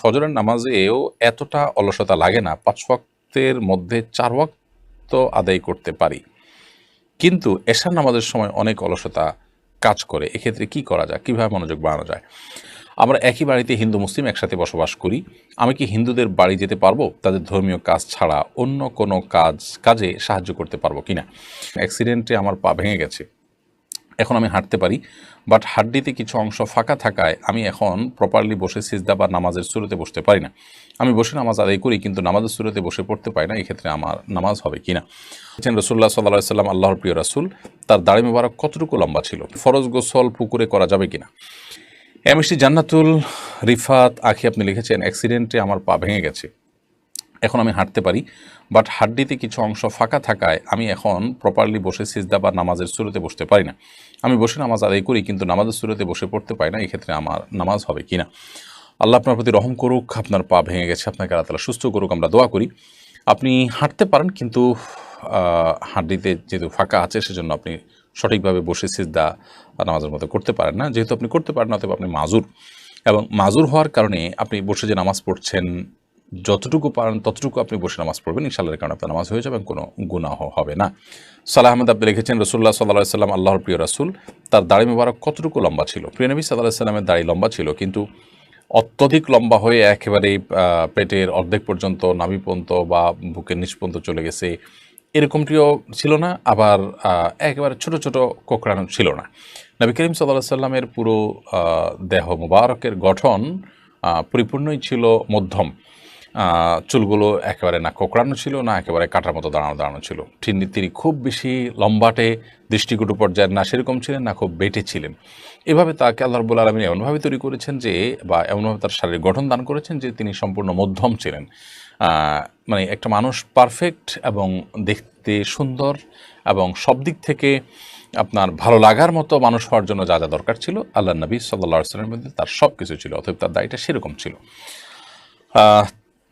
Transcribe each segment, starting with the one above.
ফজরের নামাজেও এতটা অলসতা লাগে না, ৫ ওয়াক্তের মধ্যে ৪ ওয়াক্ত আদায় করতে পারি, কিন্তু এশার নামাজের সময় অনেক অলসতা কাজ করে। এক্ষেত্রে কি করা যায়, কিভাবে মনোযোগ বাড়ানো যায়? আমরা একই বাড়িতে হিন্দু মুসলিম একসাথে বসবাস করি। আমি কি হিন্দুদের বাড়ি যেতে পারবো তাদের ধর্মীয় কাজ ছাড়া অন্য কোনো কাজে সাহায্য করতে পারবো কিনা? অ্যাক্সিডেন্টে আমার পা ভেঙে গেছে, এখন আমি হাঁটতে পারি, বাট হাড্ডিতে কিছু অংশ ফাঁকা থাকায় আমি এখন প্রপারলি বসে সিজদা বা নামাজের সুরতে বসতে পারি না। আমি বসে নামাজ আদায় করি কিন্তু নামাজের সুরতে বসে পড়তে পারি না, এক্ষেত্রে আমার নামাজ হবে কিনা? রসুল্লাহ সাল্লাহ সাল্লাম আল্লাহর প্রিয় রাসূল, তার দাড়ি মোবারক কতটুকু লম্বা ছিল? ফরজ গোসল পুকুরে করা যাবে কিনা? এমএসটি জান্নাতুল রিফাত আখি আপনি লিখেছেন, অ্যাক্সিডেন্টে আমার পা ভেঙে গেছে, এখন আমি হাঁটতে পারি, বাট হাড্ডিতে কিছু অংশ ফাঁকা থাকায় আমি এখন প্রপারলি বসে সিজদা বা নামাজের সুরতে বসতে পারি না। আমি বসে নামাজ আদায় করি কিন্তু নামাজের সুরতে বসে পড়তে পারি না, এক্ষেত্রে আমার নামাজ হবে কিনা? আল্লাহ আপনার প্রতি রহম করুক, আপনার পা ভেঙে গেছে, আপনাকে আল্লাহ তাআলা সুস্থ করুক, আমরা দোয়া করি। আপনি হাঁটতে পারেন কিন্তু হাড্ডিতে যেহেতু ফাঁকা আছে সেজন্য আপনি সঠিকভাবে বসে সিজদা নামাজের মতো করতে পারেন না। যেহেতু আপনি করতে পারেন না, অতএব আপনি মাজুর, এবং মাজুর হওয়ার কারণে আপনি বসে যে নামাজ পড়ছেন যতটুকু পারেন ততটুকু আপনি বসে নামাজ পড়বেন, ইনশাআল্লাহর কারণে আপনার নামাজ হয়ে যাবে এবং কোনো গুনাহ হবে না। সালাহ আহমদ আপনি লিখেছেন, রসুল্লাহ সাল্লাহ সাল্লাম আল্লাহর প্রিয় রাসূল, তার দাড়ি মোবারক কতটুকু লম্বা ছিল? প্রিয় নবী সাল্লাল্লাহু আলাইহি সাল্লামের দাড়ি লম্বা ছিল, কিন্তু অত্যধিক লম্বা হয়ে একেবারে পেটের অর্ধেক পর্যন্ত, নাভি পর্যন্ত বা বুকের নিচ পর্যন্ত চলে গেছে এরকমটিও ছিল না, আবার একেবারে ছোট ছোট কোঁকড়ানো ছিল না। নবী করিম সাল্লাল্লাহু আলাইহি সাল্লামের পুরো দেহ মুবারকের গঠন পরিপূর্ণই ছিল মধ্যম। চুলগুলো একেবারে না কোঁকড়ানো ছিল, না একেবারে কাটার মতো দাঁড়ানো ছিল। তিনি খুব বেশি লম্বাটে দৃষ্টিকটু পর্যায়ের না সেরকম ছিলেন, না খুব বেঁটে ছিলেন। এভাবে তাকে আল্লাহ রাব্বুল আলামিন এমনভাবে তৈরি করেছেন যে, বা এমনভাবে তার শারীরিক গঠন দান করেছেন যে তিনি সম্পূর্ণ মধ্যম ছিলেন। মানে একটা মানুষ পারফেক্ট এবং দেখতে সুন্দর এবং সব দিক থেকে আপনার ভালো লাগার মতো মানুষ হওয়ার জন্য যা যা দরকার ছিল আল্লাহ নবী সাল্লাল্লাহু আলাইহি ওয়াসাল্লামের মধ্যে তার সব কিছু ছিল, অতএব তার দাড়িটা সেরকম ছিল।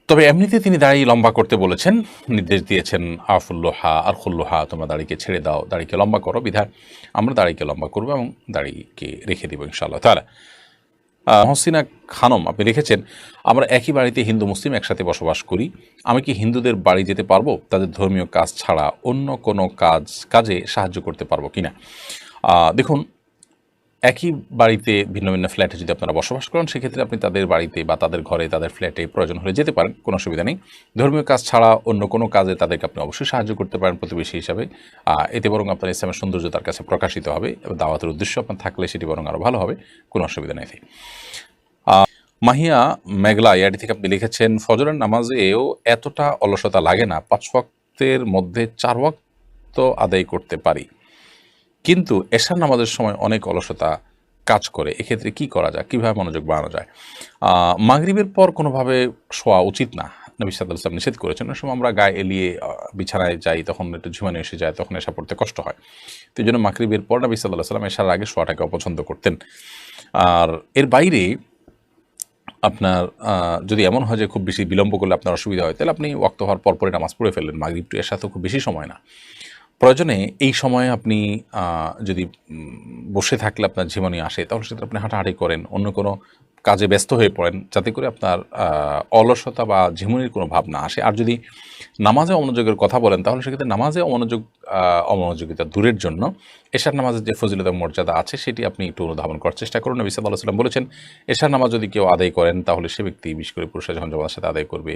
তবে এমনিতে তিনি দাড়ি লম্বা করতে বলেছেন, নির্দেশ দিয়েছেন আফুল্লোহা আর খুল্লোহা, তোমরা দাড়িকে ছেড়ে দাও, দাড়িকে লম্বা করো। বিধায় আমরা দাড়িকে লম্বা করবো এবং দাড়িকে রেখে দেবো ইনশাআল্লাহ তাআলা। মহসিনা খানম আপনি লিখেছেন, আমরা একই বাড়িতে হিন্দু মুসলিম একসাথে বসবাস করি। আমি কি হিন্দুদের বাড়ি যেতে পারবো তাদের ধর্মীয় কাজ ছাড়া অন্য কোনো কাজে সাহায্য করতে পারবো কিনা? দেখুন, একই বাড়িতে ভিন্ন ভিন্ন ফ্ল্যাটে যদি আপনারা বসবাস করেন, সেক্ষেত্রে আপনি তাদের বাড়িতে বা তাদের ঘরে, তাদের ফ্ল্যাটে প্রয়োজন হলে যেতে পারেন, কোনো অসুবিধা নেই। ধর্মীয় কাজ ছাড়া অন্য কোনো কাজে তাদেরকে আপনি অবশ্যই সাহায্য করতে পারেন প্রতিবেশী হিসাবে। এতে বরং আপনার ইসলামের সৌন্দর্য তার কাছে প্রকাশিত হবে এবং দাওয়াতের উদ্দেশ্য আপনার থাকলে সেটি বরং আরও ভালো হবে, কোনো অসুবিধা নেই। মাহিয়া মেঘলা ইয়াডি থেকে আপনি লিখেছেন, ফজরের নামাজেও এতটা অলসতা লাগে না, ৫ ওয়াক্তের মধ্যে ৪ ওয়াক্ত আদায় করতে পারি, কিন্তু এশার নামাজের সময় অনেক অলসতা কাজ করে। এক্ষেত্রে কি করা যায়, কিভাবে মনোযোগ বাড়ানো যায়? মাগরিবের পর কোনোভাবে শোয়া উচিত না, নবী সাল্লাল্লাহু আলাইহি ওয়াসাল্লাম নিষেধ করেছেন। অনেক সময় আমরা গায়ে এলিয়ে বিছানায় যাই, তখন একটু ঝিমানি এসে যায়, তখন এশা পড়তে কষ্ট হয়। তো এই জন্য মাগরিবের পর নবী সাল্লাল্লাহু আলাইহি ওয়াসাল্লাম এশার আগে শোয়াটাকে অপছন্দ করতেন। আর এর বাইরে আপনার যদি এমন হয় যে খুব বেশি বিলম্ব করলে আপনার অসুবিধা হয়, তাহলে আপনি ওয়াক্ত হওয়ার পরপরই নামাজ পড়ে ফেললেন। মাগরিব টু এশা তো খুব বেশি সময় না। প্রয়োজনে এই সময়ে আপনি যদি বসে থাকলে আপনার ঝিমুনি আসে, তাহলে সেটা আপনি হাঁটাহাঁটি করেন, অন্য কোনো কাজে ব্যস্ত হয়ে পড়েন, যাতে করে আপনার অলসতা বা ঝিমুনির কোনো ভাব না আসে। আর যদি নামাজে অমনোযোগের কথা বলেন, তাহলে সেক্ষেত্রে নামাজে অমনোযোগিতা দূরের জন্য এশার নামাজের যে ফজিলত এবং মর্যাদা আছে সেটি আপনি একটু অনুধাবন করার চেষ্টা করুন। নবী সাল্লাল্লাহু আলাইহি ওয়াসাল্লাম বলেছেন, এশার নামাজ যদি কেউ আদায় করেন তাহলে সে ব্যক্তি, বিশেষ করে পুরুষরা যখন জামাতের সাথে আদায় করবে,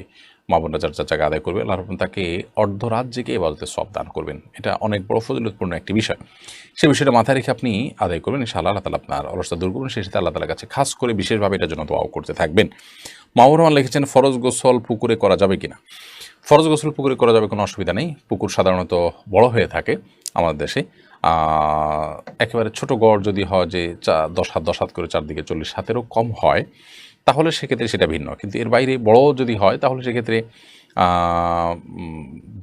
মা বোনরা যার যার জায়গায় আদায় করবে, আল্লাহ রাব্বুল তাকে অর্ধরাত জেগে ইবাদতের সওয়াব দান করবেন। এটা অনেক বড় ফজিলতপূর্ণ একটি বিষয়। সে বিষয়টা মাথায় রেখে আপনি আদায় করবেন, ইনশাআল্লাহ আল্লাহ তাআলা আপনার অলসতা দূর করবেন। সেই সাথে আল্লাহ তাআলার কাছে খাস করে বিশেষভাবে এটার জন্য দোয়াও করতে থাকবেন। মাহবুব রহমান লিখেছেন, ফরজ গোসল পুকুরে করা যাবে কিনা? ফরজ গোসল পুকুরে করা যাবে, কোনো অসুবিধা নেই। পুকুর সাধারণত বড় হয়ে থাকে আমাদের দেশে। একেবারে ছোট গড় যদি হয় যে 10 হাত করে চারদিকে 40 হাতেরও কম হয়, তাহলে সেক্ষেত্রে সেটা ভিন্ন। কিন্তু এর বাইরে বড় যদি হয় তাহলে সেক্ষেত্রে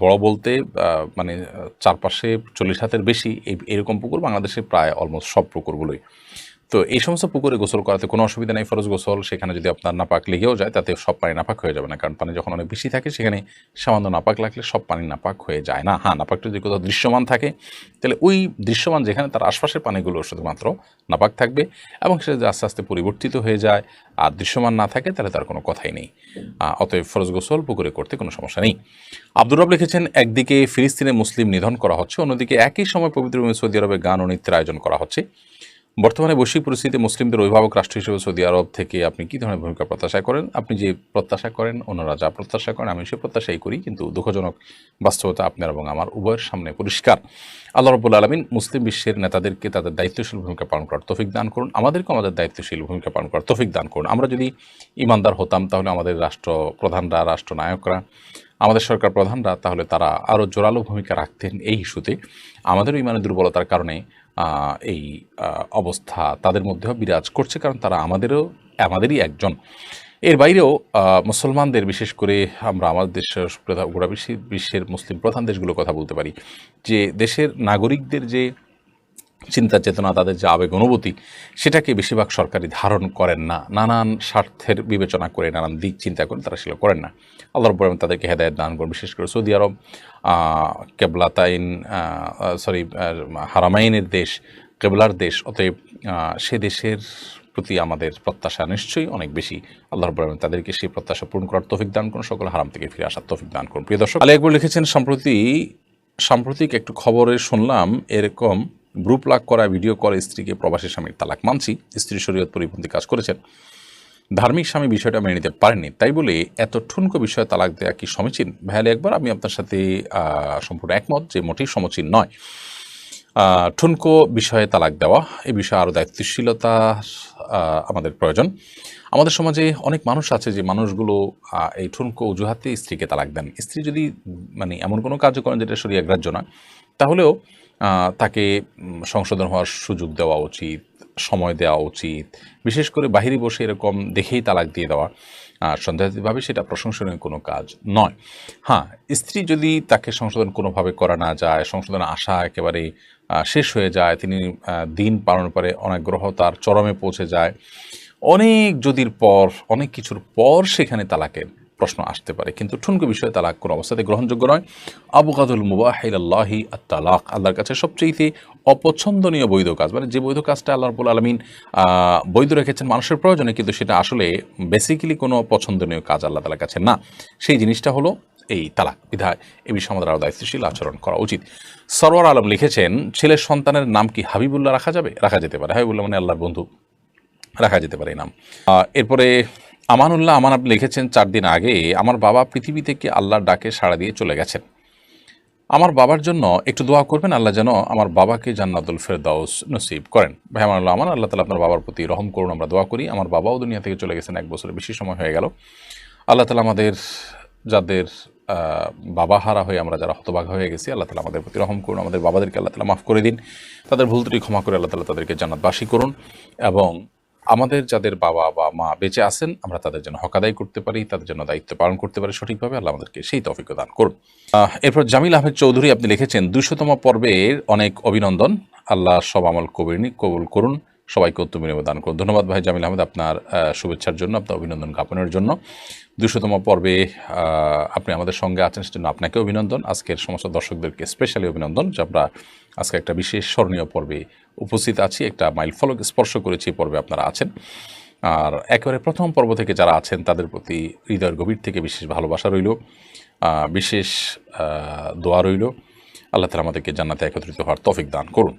বড় বলতে মানে চারপাশে 40 হাতের বেশি এরকম পুকুর বাংলাদেশে প্রায় অলমোস্ট সব পুকুরগুলোই। তো এই সমস্ত পুকুরে গোসল করাতে কোনো অসুবিধা নেই, ফরজ গোসল। সেখানে যদি আপনার নাপাক লেগেও যায় তাতে সব পানি নাপাক হয়ে যাবে না, কারণ পানি যখন অনেক বেশি থাকে সেখানে সামান্য নাপাক লাগলে সব পানি নাপাক হয়ে যায় না। হ্যাঁ, নাপাকটা যদি কোথাও দৃশ্যমান থাকে তাহলে ওই দৃশ্যমান যেখানে তার আশপাশের পানিগুলো শুধুমাত্র নাপাক থাকবে, এবং সেটা যদি আস্তে আস্তে পরিবর্তিত হয়ে যায় আর দৃশ্যমান না থাকে তাহলে তার কোনো কথাই নেই। অতএব ফরজ গোসল পুকুরে করতে কোনো সমস্যা নেই। আব্দুর রব লিখেছেন, একদিকে ফিলিস্তিনে মুসলিম নিধন করা হচ্ছে, অন্যদিকে একই সময় পবিত্র ভূমি সৌদি আরবে গান ও নৃত্যের আয়োজন করা হচ্ছে। বর্তমানে বৈশ্বিক পরিস্থিতিতে মুসলিমদের অভিভাবক রাষ্ট্র হিসেবে সৌদি আরব থেকে আপনি কী ধরনের ভূমিকা প্রত্যাশা করেন? আপনি যে প্রত্যাশা করেন, অন্যরা যা প্রত্যাশা করেন, আমি সে প্রত্যাশাই করি, কিন্তু দুঃখজনক বাস্তবতা আপনার এবং আমার উভয়ের সামনে পরিষ্কার। আল্লাহ রাব্বুল আলামিন মুসলিম বিশ্বের নেতাদেরকে তাদের দায়িত্বশীল ভূমিকা পালন করার তৌফিক দান করুন, আমাদেরকেও আমাদের দায়িত্বশীল ভূমিকা পালন করার তৌফিক দান করুন। আমরা যদি ইমানদার হতাম তাহলে আমাদের রাষ্ট্রপ্রধানরা, রাষ্ট্রনায়করা, আমাদের সরকার প্রধানরা, তাহলে তারা আরও জোরালো ভূমিকা রাখতেন এই ইস্যুতে। আমাদেরও ইমানের দুর্বলতার কারণে এই অবস্থা তাদের মধ্যেও বিরাজ করছে, কারণ তারা আমাদেরই একজন। এর বাইরেও মুসলমানদের, বিশেষ করে আমরা আমাদের দেশের গোটা বিশ্বের মুসলিম প্রধান দেশগুলোর কথা বলতে পারি, যে দেশের নাগরিকদের যে চিন্তা চেতনা, তাদের যে আবেগ অনুভূতি, সেটাকে বেশিরভাগ সরকারি ধারণ করেন না। নানান স্বার্থের বিবেচনা করে, নানান দিক চিন্তা করে তারা সেগুলো করেন না। আল্লাহ রাব্বুল আলামিন তাদেরকে হেদায়েত দান করুন। বিশেষ করে সৌদি আরব হারামাইনের দেশ, কেবলার দেশ, অতএব সে দেশের প্রতি আমাদের প্রত্যাশা নিশ্চয়ই অনেক বেশি। আল্লাহ রাব্বুল আলামিন তাদেরকে সেই প্রত্যাশা পূরণ করার তৌফিক দান করুন, সকল হারাম থেকে ফিরে আসার তৌফিক দান করুন। প্রিয় দর্শক, আলী আকবর লিখেছেন, সাম্প্রতিক একটু খবরে শুনলাম এরকম গ্রুপ লাগ করা ভিডিও করে স্ত্রীকে প্রবাসী স্বামীর তালাক। মানছি স্ত্রী শরীয়ত পরিপন্থী কাজ করেছেন, ধার্মিক স্বামী বিষয়টা মেনে নিতে পারেননি, তাই বলে এত ঠুনকো বিষয়ে তালাক দেওয়া কি সমীচীন? ভাইয়ালে একবার আমি আপনার সাথে সম্পূর্ণ একমত যে মোটেই সমীচীন নয় ঠুনকো বিষয়ে তালাক দেওয়া। এই বিষয়ে আরও দায়িত্বশীলতা আমাদের প্রয়োজন। আমাদের সমাজে অনেক মানুষ আছে যে মানুষগুলো এই ঠুনকো অজুহাতে স্ত্রীকে তালাক দেন। স্ত্রী যদি এমন কোনো কাজ করেন যেটা শরীয়ত গ্রাহ্য না, তাহলেও তাকে সংশোধন হওয়ার সুযোগ দেওয়া উচিত, সময় দেওয়া উচিত। বিশেষ করে বাহিরে বসে এরকম দেখেই তালাক দিয়ে দেওয়া সন্দেহাতীতভাবে সেটা প্রশংসনীয় কোনো কাজ নয়। হ্যাঁ, স্ত্রী যদি তাকে সংশোধন কোনোভাবে করা না যায়, সংশোধনের আশা একেবারে শেষ হয়ে যায়, তিনি দিন পালন করে অনাগ্রহ তার চরমে পৌঁছে যায়, অনেক কিছুর পর সেখানে তালাকের প্রশ্ন আসতে পারে, কিন্তু ঠুনকো বিষয়ে তালাক কোনো অবস্থাতে গ্রহণযোগ্য নয়। আবগাদুল মুবাহ ইলাল্লাহি আত-তালাক, আল্লাহর কাছে সবচেয়ে অপছন্দনীয় বৈধ কাজ, যে বৈধ কাজটা আল্লাহ রাব্বুল আলামিন বৈধ রেখেছেন মানুষের প্রয়োজনে, কিন্তু সেটা আসলে বেসিক্যালি কোনো পছন্দনীয় কাজ আল্লাহ তাআলার কাছে না, সেই জিনিসটা হলো এই তালাক। বিধায় এ বিষয়ে আমাদের আরও দায়িত্বশীল আচরণ করা উচিত। সরওয়ার আলম লিখেছেন, ছেলের সন্তানের নাম কি হাবিবুল্লাহ রাখা যাবে? রাখা যেতে পারে। হাবিবুল্লাহ মানে আল্লাহর বন্ধু, রাখা যেতে পারে এই নাম। এরপরে আমান আপনি লিখেছেন, 4 দিন আগে আমার বাবা পৃথিবী থেকে আল্লাহর ডাকে সাড়া দিয়ে চলে গেছেন। আমার বাবার জন্য একটু দোয়া করবেন, আল্লাহ যেন আমার বাবাকে জান্নাতুল ফেরদাউস নসিব করেন। ভাই আমান, আল্লাহ তাআলা আপনার বাবার প্রতি রহম করুন, আমরা দোয়া করি। আমার বাবাও দুনিয়া থেকে চলে গেছেন, 1 বছরের বেশি সময় হয়ে গেল। আল্লাহ তাআলা আমাদের যাদের বাবা হারা হয়ে আমরা যারা হতভাগা হয়ে গেছি, আল্লাহ তাআলা আমাদের প্রতি রহম করুন, আমাদের বাবাদেরকে আল্লাহ তাআলা মাফ করে দিন, তাদের ভুল ত্রুটি ক্ষমা করে আল্লাহ তাআলা তাদেরকে জান্নাতবাসী করুন, এবং আমাদের যাদের বাবা বা মা বেঁচে আছেন আমরা তাদের জন্য হক আদায় করতে পারি, তাদের জন্য দায়িত্ব পালন করতে পারি সঠিকভাবে, আল্লাহ আমাদেরকে সেই তৌফিক দান করুন। এরপর জামিল আহমেদ চৌধুরী আপনি লিখেছেন, 200তম পর্বের অনেক অভিনন্দন, আল্লাহ সব আমল কবুল করুন, সবাইকে উত্তম বিনিময় দান করুন। ধন্যবাদ ভাই জামিল আহমেদ আপনার শুভেচ্ছার জন্য, আপনার অভিনন্দন জ্ঞাপনের জন্য। 200তম পর্বে আপনি আমাদের সঙ্গে আছেন, সেজন্য আপনাকে অভিনন্দন। আজকের সমস্ত দর্শকদেরকে স্পেশালি অভিনন্দন যে আমরা আজকে একটা বিশেষ স্মরণীয় পর্বে উপস্থিত আছি, একটা মাইলফলক স্পর্শ করেছি এই পর্বে আপনারা আছেন। আর একেবারে প্রথম পর্ব থেকে যারা আছেন তাদের প্রতি হৃদয়ের গভীর থেকে বিশেষ ভালোবাসা রইল, বিশেষ দোয়া রইল। আল্লাহ তাআলা আমাদেরকে জান্নাতে একত্রিত হওয়ার তৌফিক দান করুন।